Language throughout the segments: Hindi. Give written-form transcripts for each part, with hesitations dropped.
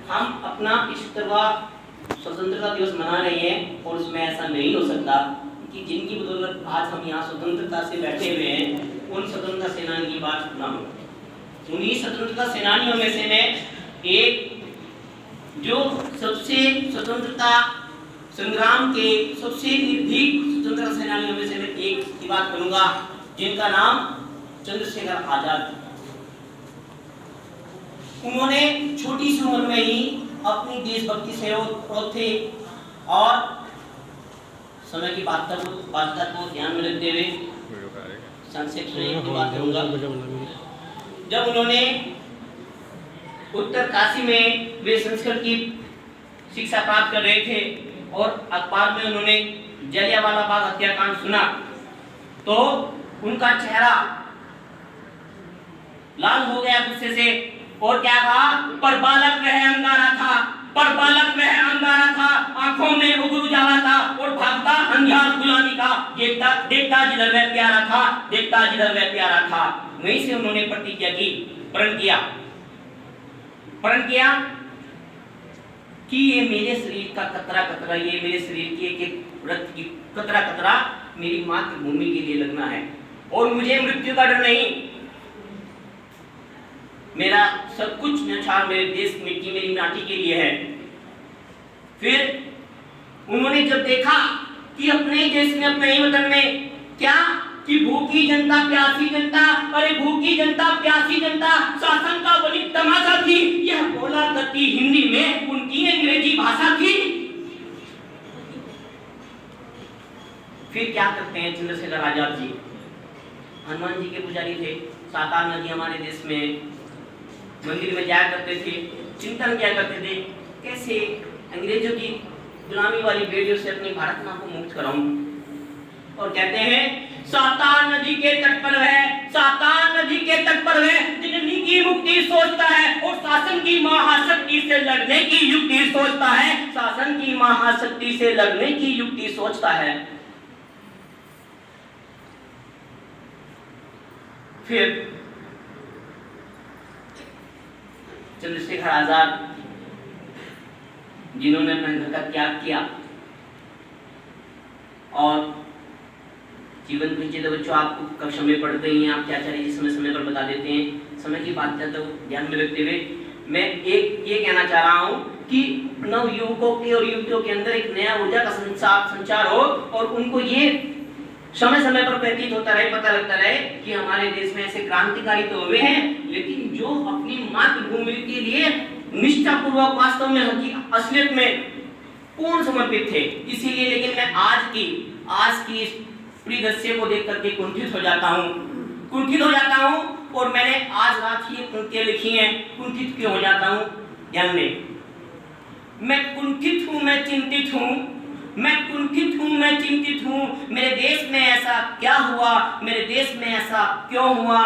हम अपना 75वां स्वतंत्रता दिवस मना रहे हैं और उसमें ऐसा नहीं हो सकता कि जिनकी बदौलत आज हम यहाँ स्वतंत्रता से बैठे हुए हैं उन स्वतंत्रता सेनानी की बात ना हो। उन्हीं स्वतंत्रता सेनानियों में से मैं एक जो सबसे स्वतंत्रता संग्राम के सबसे निर्भीक स्वतंत्रता सेनानियों में से मैं एक की बात करूंगा, जिनका नाम चंद्रशेखर आजाद। उन्होंने छोटी सी उम्र में ही अपनी देशभक्ति से ओत थे और समय की बाध्यता को ध्यान में रखते हुए संक्षेप में बात करूंगा। जब उन्होंने उत्तर काशी में वे संस्कृत की शिक्षा प्राप्त कर रहे थे और अखबार में उन्होंने जलियांवाला बाग हत्याकांड सुना तो उनका चेहरा लाल हो गया गुस्से से और क्या कहा, पर बालक वह अंगारा था, पर बालक वह अंगारा था, आंखों में उग्र उजाला था और भागता अंधियार गुलामी का, देखता देखता जिधर वह प्यारा था, देखता जिधर वह प्यारा था। वहीं से उन्होंने प्रतिज्ञा की, प्रण किया कि ये मेरे शरीर का कतरा कतरा, ये मेरे शरीर की एक रक्त की कतरा कतरा मेरी मातृभूमि के लिए लगना है और मुझे मृत्यु का डर नहीं। मेरा सब कुछ न्यौछावर मेरे देश मिट्टी मेरी माटी के लिए है। फिर उन्होंने जब देखा कि अपने देश में अपने ही वतन में क्या कि भूखी जनता प्यासी जनता, अरे भूखी जनता प्यासी जनता शासन का बड़ी तमाशा थी। यह बोला करती हिंदी में उनकी अंग्रेजी भाषा थी। फिर क्या करते हैं चंद्रशेखर आजाद जी, हनुमान जी के पुजारी थे। 7 नदी हमारे देश में मंदिर में जाया करते थे, चिंतन किया करते थे कैसे अंग्रेजों की गुलामी वाली बेड़ियों से अपनी भारत मां को मुक्त कराऊं। और कहते हैं सातार नदी के तट पर वह, सातार नदी के तट पर वह जननी की मुक्ति सोचता है और शासन की महाशक्ति से लड़ने की युक्ति सोचता है, शासन की महाशक्ति से लड़ने की युक्ति सोचता है। फिर चंद्रशेखर आजाद जिन्होंने अपने घर का त्याग किया और जीवन परिचय तो बच्चों आपको कक्षा में पढ़ते ही हैं, आप क्या चाहिए समय पर बता देते हैं। समय की बात तो ध्यान में रखते हुए मैं एक ये कहना चाह रहा हूं कि नव युवकों के और युवतियों के अंदर एक नया ऊर्जा का संचार हो और उनको ये समय समय पर प्रतीत होता रहे, पता लगता रहे कि हमारे देश में ऐसे क्रांतिकारी तो हुए हैं लेकिन जो अपनी मातृभूमि के लिए निष्ठापूर्वक वास्तव में असलियत में पूर्ण समर्पित थे। इसीलिए लेकिन मैं आज की इस परिदृश्य को देख करके कुंठित हो जाता हूँ और मैंने आज रात ही पंक्तियां लिखी हैं। कुंठित क्यों हो जाता हूँ ध्यान में, मैं कुंठित हूँ, मैं चिंतित हूँ, मैं कुंठित हूँ, मैं चिंतित हूँ। मेरे देश में ऐसा क्या हुआ, मेरे देश में ऐसा क्यों हुआ,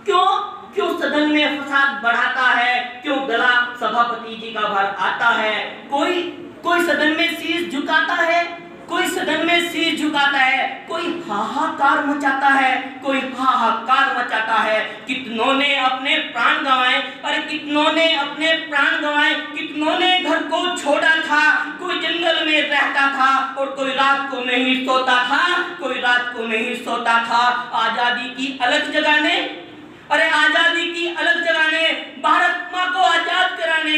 क्यों सदन में फसाद बढ़ाता है, क्यों गला सभापति जी का भर आता है। कोई सदन में शीश झुकाता है, कोई सदन में शीश झुकाता है, कोई हाहाकार मचाता है, कोई हाहाकार मचाता है। कितनों ने अपने प्राण गंवाए, अरे कितनों ने अपने प्राण गंवाए, कितनों ने घर को छोड़ा था। कोई जंगल में रहता था और कोई रात को नहीं सोता था, कोई रात को नहीं सोता था। आजादी की अलग जगाने, अरे आजादी की अलग जगाने, भारत माँ को आजाद कराने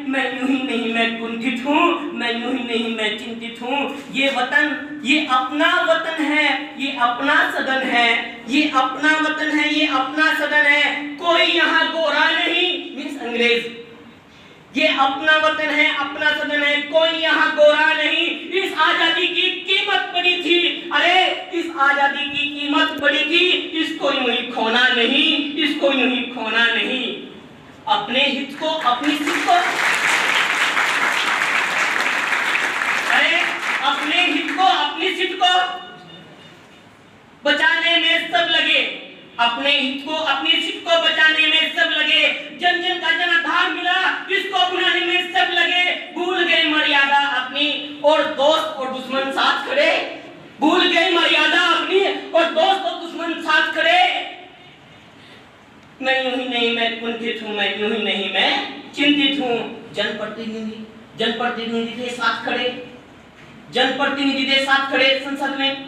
मैं यूं ही नहीं मैं कुंठित हूँ, मैं यूं ही नहीं मैं चिंतित हूँ। ये वतन ये अपना वतन है, ये अपना सदन है, ये अपना वतन है, ये अपना सदन है। कोई यहाँ गोरा नहीं मींस अंग्रेज, ये अपना वतन है, अपना सदन है, कोई यहाँ गोरा नहीं। इस आजादी की कीमत बड़ी थी, अरे इस आजादी की कीमत बड़ी थी, इसको यूं ही खोना नहीं, इसको यूं ही खोना नहीं। अपने हित को अपनी सिद्ध को, अरे अपने हित को अपनी सिद्ध को बचाने में सब लगे, अपने हित को अपनी सिद्ध को बचाने में सब लगे। जन जन का जनाधार मिला, इसको अपनाने में सब लगे। भूल गए मर्यादा अपनी और दोस्त और दुश्मन साथ खड़े, भूल गए मर्यादा अपनी और दोस्त और दुश्मन साथ खड़े। मैं यूं ही नहीं मैं कुंठित हूँ, मैं यूं ही नहीं मैं चिंतित हूँ। जनप्रतिनिधि थे साथ खड़े, जनप्रतिनिधि थे साथ खड़े संसद में,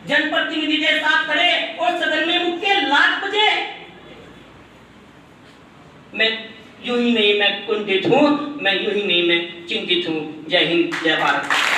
जनप्रतिनिधि थे साथ खड़े और सदन में मुक्के लाख बजे। मैं यूं ही नहीं मैं कुंठित हूं, मैं यूं ही नहीं मैं चिंतित हूं। जय हिंद, जय भारत।